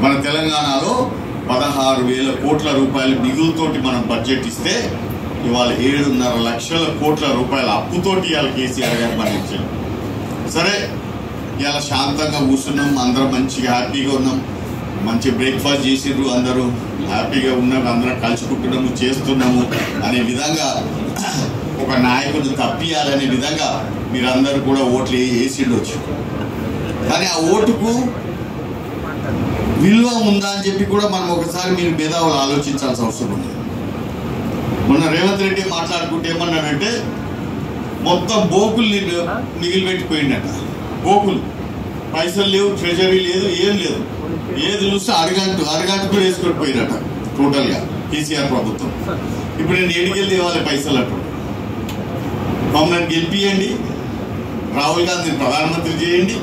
మన తెలంగాణలో 16,000 కోట్ల రూపాయలు మిగులుతోటి మనం బడ్జెట్ ఇస్తే ఇవాళ 7.5 లక్షల కోట్ల రూపాయల అప్పుతోటి ఇవాళ కేసీఆర్ గారు మనం ఇచ్చారు. సరే ఇవాళ శాంతంగా కూర్చున్నాం, అందరం మంచిగా హ్యాపీగా ఉన్నాం, మంచి బ్రేక్ఫాస్ట్ చేసిర్రు, అందరూ హ్యాపీగా ఉన్నారు, అందరం కలుసుకుంటున్నాము, చేస్తున్నాము అనే విధంగా ఒక నాయకుడిని తప్పియాలనే విధంగా మీరందరూ కూడా ఓట్లు వేసిండొచ్చు. కానీ ఆ ఓటుకు విలువ ఉందా అని చెప్పి కూడా మనం ఒకసారి మీరు మేధావులు ఆలోచించాల్సిన అవసరం ఉంది. మొన్న రేవంత్ రెడ్డి మాట్లాడుకుంటే ఏమన్నాడంటే మొత్తం బోకులు మిగిలిపెట్టిపోయిందట. బోకులు పైసలు లేవు, ట్రెజరీ లేదు, ఏం లేదు, ఏది చూస్తే అరగంట కూడా వేసుకొని పోయినట టోటల్గా కేసీఆర్ ప్రభుత్వం. ఇప్పుడు నేను ఏడికెళ్ళి ఇవ్వాలి పైసలు అంటాడు. మమ్మల్ని గెలిపియండి, రాహుల్ గాంధీని ప్రధానమంత్రి చేయండి,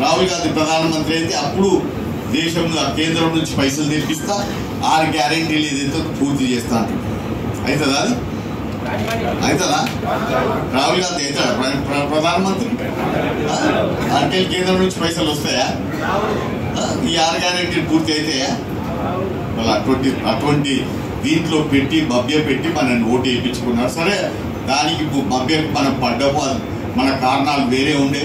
రాహుల్ గాంధీ ప్రధానమంత్రి అయితే అప్పుడు దేశంలో కేంద్రం నుంచి పైసలు తెప్పిస్తా, 6 గ్యారెంటీలు ఏదైతే పూర్తి చేస్తా అంటాడు. అవుతుందా? అది అవుతుందా? రాహుల్ గాంధీ అవుతాడా ప్రధానమంత్రి? ఆర్కేల్ కేంద్రం నుంచి పైసలు వస్తాయా? ఈ 6 గ్యారెంటీలు పూర్తి అవుతాయా? వాళ్ళు అటువంటి దీంట్లో పెట్టి మభ్య పెట్టి మనల్ని ఓటు వేయించుకున్నారు. సరే దానికి మభ్య మనం పడ్డము, మన కారణాలు వేరే ఉండే,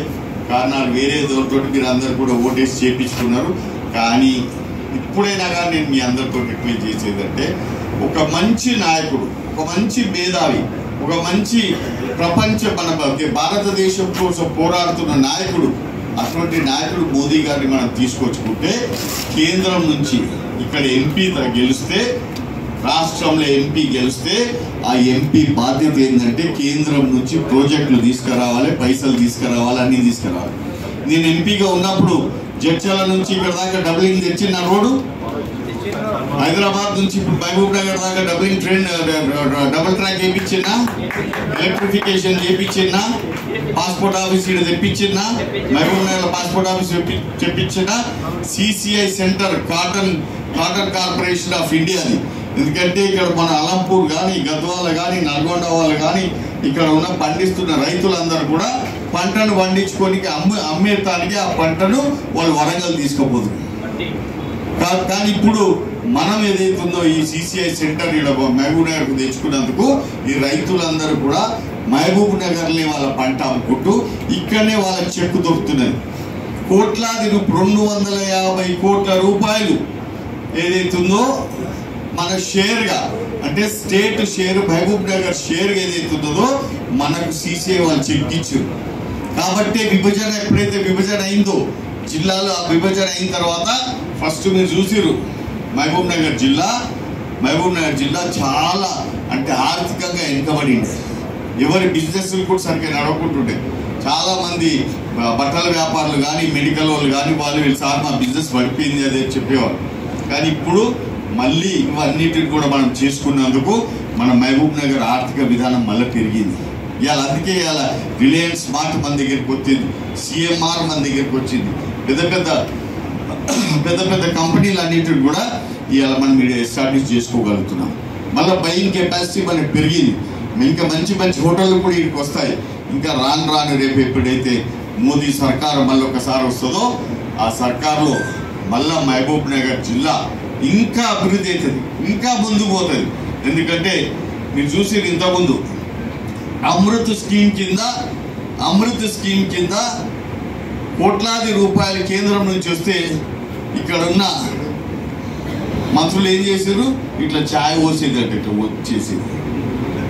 కారణాలు వేరే తోటి మీరు అందరు కూడా ఓటేసి చేయించుకున్నారు. కానీ ఇప్పుడైనా కానీ నేను మీ అందరితో రిక్వెస్ట్ చేసేదంటే ఒక మంచి నాయకుడు, ఒక మంచి మేధావి, ఒక మంచి ప్రపంచ మన భారతదేశం కోసం పోరాడుతున్న నాయకుడు, అటువంటి నాయకుడు మోదీ గారిని మనం తీసుకొచ్చుకుంటే కేంద్రం నుంచి ఇక్కడ ఎంపీ గెలిస్తే, రాష్ట్రంలో ఎంపీ గెలిస్తే ఆ ఎంపీ బాధ్యత ఏంటంటే కేంద్రం నుంచి ప్రాజెక్టులు తీసుకురావాలి, పైసలు తీసుకురావాలి, అన్ని తీసుకురావాలి. నేను ఎంపీగా ఉన్నప్పుడు జడ్చల నుంచి ఇక్కడ దాకా డబ్లింగ్ తెచ్చిన రోడ్డు, హైదరాబాద్ నుంచి ఇప్పుడు మహబూబ్ నగర్ దాకా డబ్లింగ్ ట్రైన్ డబుల్ ట్రాక్ చేయించినా, ఎలక్ట్రిఫికేషన్ చేయించినా, పాస్పోర్ట్ ఆఫీస్ ఇక్కడ తెప్పించినా, మహబూబ్ నగర్ పాస్పోర్ట్ ఆఫీస్ తెప్పించినా, CCI centre cotton corporation of ఇండియాని. ఎందుకంటే ఇక్కడ మన అలంపూర్ కానీ, గద్వాల కానీ, నల్గొండ వాళ్ళు కానీ ఇక్కడ ఉన్న పండిస్తున్న రైతులందరూ కూడా పంటను పండించుకొని అమ్మేతానికి ఆ పంటను వాళ్ళు వరంగల్ తీసుకుపోతున్నారు. కానీ ఇప్పుడు మనం ఏదైతుందో ఈ సిసిఐ సెంటర్ ఇక్కడ మహబూబ్ నగర్కు తెచ్చుకున్నందుకు ఈ రైతులందరూ కూడా మహబూబ్ నగర్ని వాళ్ళ పంట అమ్ముకుంటూ ఇక్కడనే వాళ్ళకి చెక్కు దొరుకుతున్నది. కోట్లాది 250 కోట్ల రూపాయలు ఏదైతుందో మన షేర్గా, అంటే state share, Mahabubnagar share ఏదైతుందో మనకు సిసిఐ వాళ్ళు చెక్ ఇచ్చారు. కాబట్టి విభజన ఎప్పుడైతే విభజన అయిందో జిల్లాలో, ఆ విభజన అయిన తర్వాత ఫస్ట్ మీరు చూసిరు మహబూబ్ నగర్ జిల్లా చాలా అంటే ఆర్థికంగా వెనుకబడింది. ఎవరి బిజినెస్లు కూడా సరిగ్గా నడవకుంటుండే. చాలా మంది బట్టల వ్యాపారులు కానీ, మెడికల్ వాళ్ళు కానీ వాళ్ళు సార్ మా బిజినెస్ పడిపోయింది అదే చెప్పేవారు. కానీ ఇప్పుడు మళ్ళీ ఇవన్నిటిని కూడా మనం చేసుకున్నందుకు మన మహబూబ్ నగర్ ఆర్థిక విధానం మళ్ళీ పెరిగింది. ఇవాళ అందుకే ఇవాళ రిలయన్స్ స్మార్ట్ మన దగ్గరికి వచ్చింది, సిఎంఆర్ మన దగ్గరికి వచ్చింది, పెద్ద పెద్ద కంపెనీలు అన్నిటిని కూడా ఇవాళ మనం ఎస్టాబ్లిష్ చేసుకోగలుగుతున్నాం. మళ్ళీ బయింగ్ కెపాసిటీ మనకి పెరిగింది. ఇంకా మంచి మంచి హోటళ్ళు కూడా ఇక్కడికి వస్తాయి. ఇంకా రాను రేపు ఎప్పుడైతే మోదీ సర్కారు మళ్ళీ ఒకసారి వస్తుందో ఆ సర్కారులో మళ్ళా మహబూబ్ నగర్ జిల్లా ఇంకా అభివృద్ధి అవుతుంది, ఇంకా ముందుకు పోతుంది. ఎందుకంటే మీరు చూసి ఇంతకుముందు అమృత్ స్కీమ్ కింద కోట్లాది రూపాయలు కేంద్రం నుంచి వస్తే ఇక్కడ ఉన్న మంత్రులు ఏం చేశారు, ఇట్లా ఛాయ్ పోసేదంటే ఇట్లా వచ్చేసింది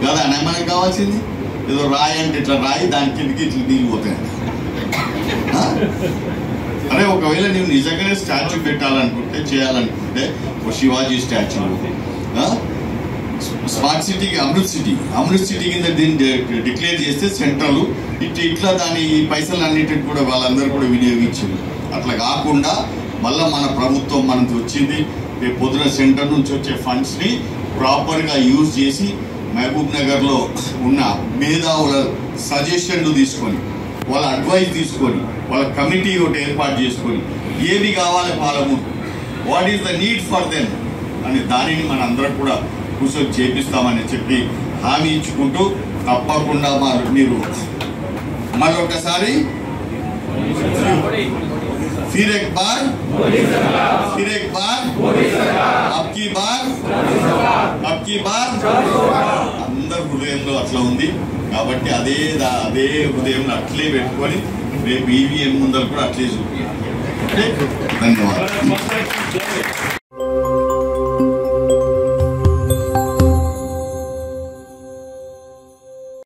కదా. మనకు కావాల్సింది ఏదో రాయి అంటే ఇట్లా రాయి, దాని కిందకి ఇట్లా నీళ్ళు పోతాయంట. అరే ఒకవేళ నువ్వు నిజంగానే స్టాచ్యూ పెట్టాలనుకుంటే, చేయాలనుకుంటే ఒక శివాజీ స్టాచ్యూ, స్మార్ట్ సిటీకి అమృత్ సిటీ కింద దీన్ని డిక్లేర్ చేస్తే సెంట్రల్ ఇట్లా దాని పైసలు అన్నిటిని కూడా వాళ్ళందరూ కూడా వినియోగించింది. అట్లా కాకుండా మళ్ళీ మన ప్రభుత్వం మనకు వచ్చింది, రేపు పొద్దున సెంటర్ నుంచి వచ్చే ఫండ్స్ని ప్రాపర్గా యూజ్ చేసి మహబూబ్ నగర్లో ఉన్న మేధావుల సజెషన్లు తీసుకొని, వాళ్ళ అడ్వైస్ తీసుకొని, వాళ్ళ కమిటీ ఒకటి ఏర్పాటు చేసుకొని ఏది కావాలి Palamuru, what is the need for them అని దానిని మన అందరం కూడా కూర్చొని చేపిస్తామని చెప్పి హామీ ఇచ్చుకుంటూ తప్పకుండా మీరు మరొకసారి फिर एक बार अब की बार అందరు హృదయంలో అట్లా ఉంది కాబట్టి అదే హృదయంలో అట్లే పెట్టుకొని రేపు ఈవీఎం ముందర కూడా అట్లే చూపించాలి. ధన్యవాదాలు.